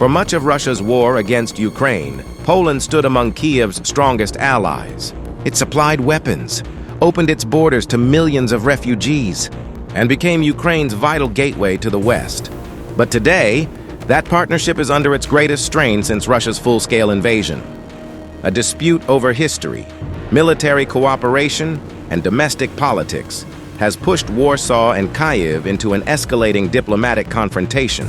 For much of Russia's war against Ukraine, Poland stood among Kyiv's strongest allies. It supplied weapons, opened its borders to millions of refugees, and became Ukraine's vital gateway to the West. But today, that partnership is under its greatest strain since Russia's full-scale invasion. A dispute over history, military cooperation, and domestic politics has pushed Warsaw and Kyiv into an escalating diplomatic confrontation.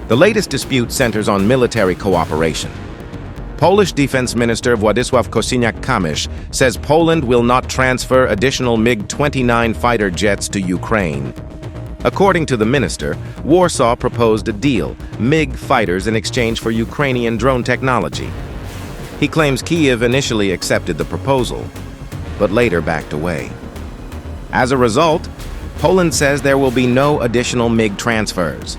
The latest dispute centers on military cooperation. Polish Defense Minister Władysław Kosiniak-Kamysz says Poland will not transfer additional MiG-29 fighter jets to Ukraine. According to the minister, Warsaw proposed a deal, MiG fighters in exchange for Ukrainian drone technology. He claims Kyiv initially accepted the proposal, but later backed away. As a result, Poland says there will be no additional MiG transfers.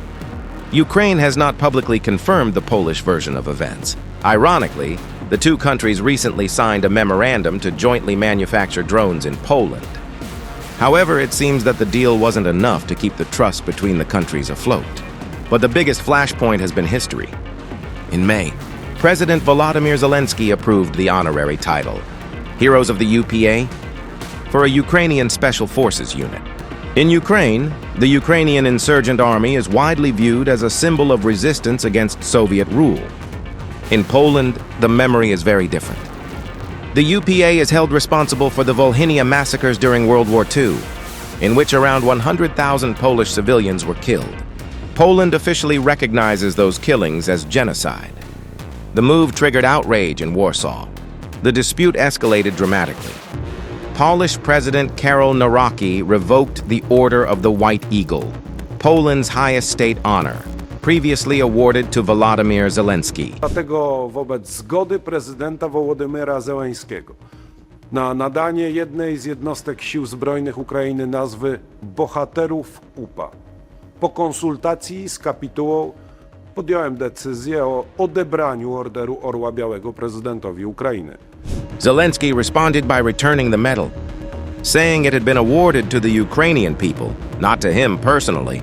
Ukraine has not publicly confirmed the Polish version of events. Ironically, the two countries recently signed a memorandum to jointly manufacture drones in Poland. However, it seems that the deal wasn't enough to keep the trust between the countries afloat. But the biggest flashpoint has been history. In May, President Volodymyr Zelenskyy approved the honorary title, Heroes of the UPA, for a Ukrainian Special Forces unit. In Ukraine, the Ukrainian Insurgent Army is widely viewed as a symbol of resistance against Soviet rule. In Poland, the memory is very different. The UPA is held responsible for the Volhynia massacres during World War II, in which around 100,000 Polish civilians were killed. Poland officially recognizes those killings as genocide. The move triggered outrage in Warsaw. The dispute escalated dramatically. Polish President Karol Nawrocki revoked the Order of the White Eagle, Poland's highest state honor, previously awarded to Volodymyr Zelenskyy. Dlatego wobec zgody prezydenta Wołodymyra Zełańskiego na nadanie jednej z jednostek sił zbrojnych Ukrainy nazwy Bohaterów UPA, po konsultacji z kapitułą podjąłem decyzję o odebraniu Orderu Orła Białego prezydentowi Ukrainy. Zelenskyy responded by returning the medal, saying it had been awarded to the Ukrainian people, not to him personally.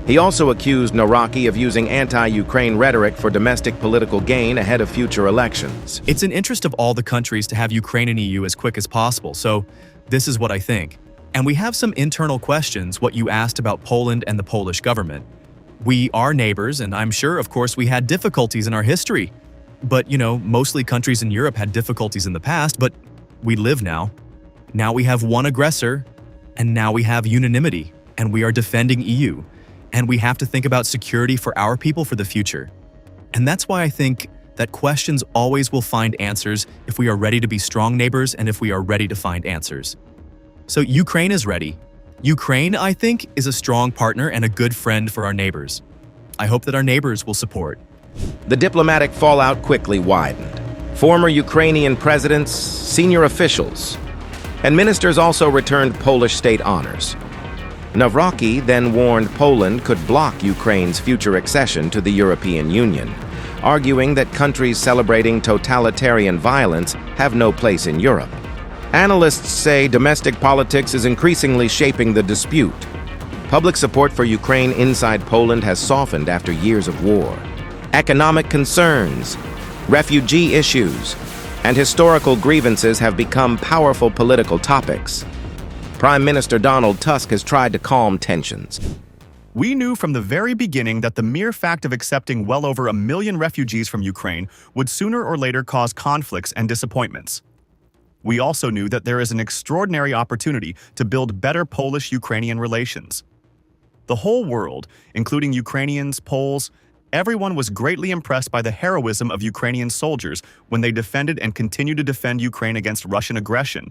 He also accused Nawrocki of using anti-Ukraine rhetoric for domestic political gain ahead of future elections. It's in interest of all the countries to have Ukraine in EU as quick as possible, so this is what I think. And we have some internal questions, what you asked about Poland and the Polish government. We are neighbors, and I'm sure, of course, we had difficulties in our history. But, mostly countries in Europe had difficulties in the past, but we live now. Now we have one aggressor, and now we have unanimity, and we are defending EU. And we have to think about security for our people for the future. And that's why I think that questions always will find answers if we are ready to be strong neighbors and if we are ready to find answers. So Ukraine is ready. Ukraine, I think, is a strong partner and a good friend for our neighbors. I hope that our neighbors will support. The diplomatic fallout quickly widened. Former Ukrainian presidents, senior officials, and ministers also returned Polish state honors. Nawrocki then warned Poland could block Ukraine's future accession to the European Union, arguing that countries celebrating totalitarian violence have no place in Europe. Analysts say domestic politics is increasingly shaping the dispute. Public support for Ukraine inside Poland has softened after years of war. Economic concerns, refugee issues, and historical grievances have become powerful political topics. Prime Minister Donald Tusk has tried to calm tensions. We knew from the very beginning that the mere fact of accepting well over 1 million refugees from Ukraine would sooner or later cause conflicts and disappointments. We also knew that there is an extraordinary opportunity to build better Polish-Ukrainian relations. The whole world, including Ukrainians, Poles, everyone was greatly impressed by the heroism of Ukrainian soldiers when they defended and continue to defend Ukraine against Russian aggression,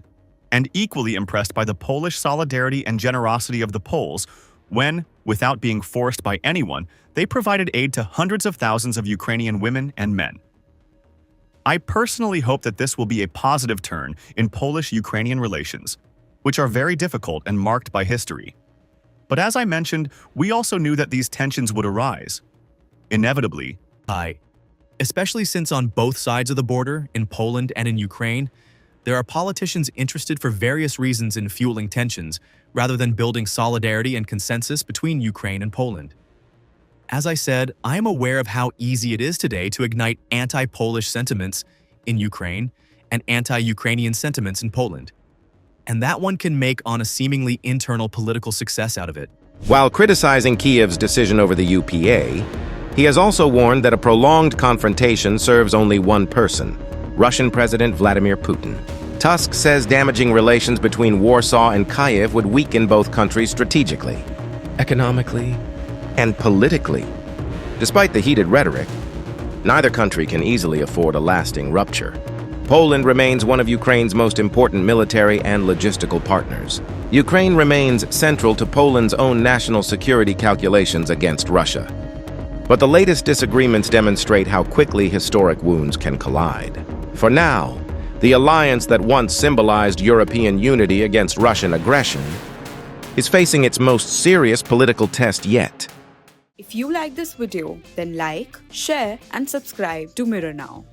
and equally impressed by the Polish solidarity and generosity of the Poles when, without being forced by anyone, they provided aid to hundreds of thousands of Ukrainian women and men. I personally hope that this will be a positive turn in Polish-Ukrainian relations, which are very difficult and marked by history. But as I mentioned, we also knew that these tensions would arise. Inevitably, especially since on both sides of the border, in Poland and in Ukraine, there are politicians interested for various reasons in fueling tensions, rather than building solidarity and consensus between Ukraine and Poland. As I said, I am aware of how easy it is today to ignite anti-Polish sentiments in Ukraine and anti-Ukrainian sentiments in Poland. And that one can make on a seemingly internal political success out of it. While criticizing Kyiv's decision over the UPA, he has also warned that a prolonged confrontation serves only one person, Russian President Vladimir Putin. Tusk says damaging relations between Warsaw and Kyiv would weaken both countries strategically, economically, and politically. Despite the heated rhetoric, neither country can easily afford a lasting rupture. Poland remains one of Ukraine's most important military and logistical partners. Ukraine remains central to Poland's own national security calculations against Russia. But the latest disagreements demonstrate how quickly historic wounds can collide. For now, the alliance that once symbolized European unity against Russian aggression is facing its most serious political test yet. If you like this video, then like, share and subscribe to Mirror Now.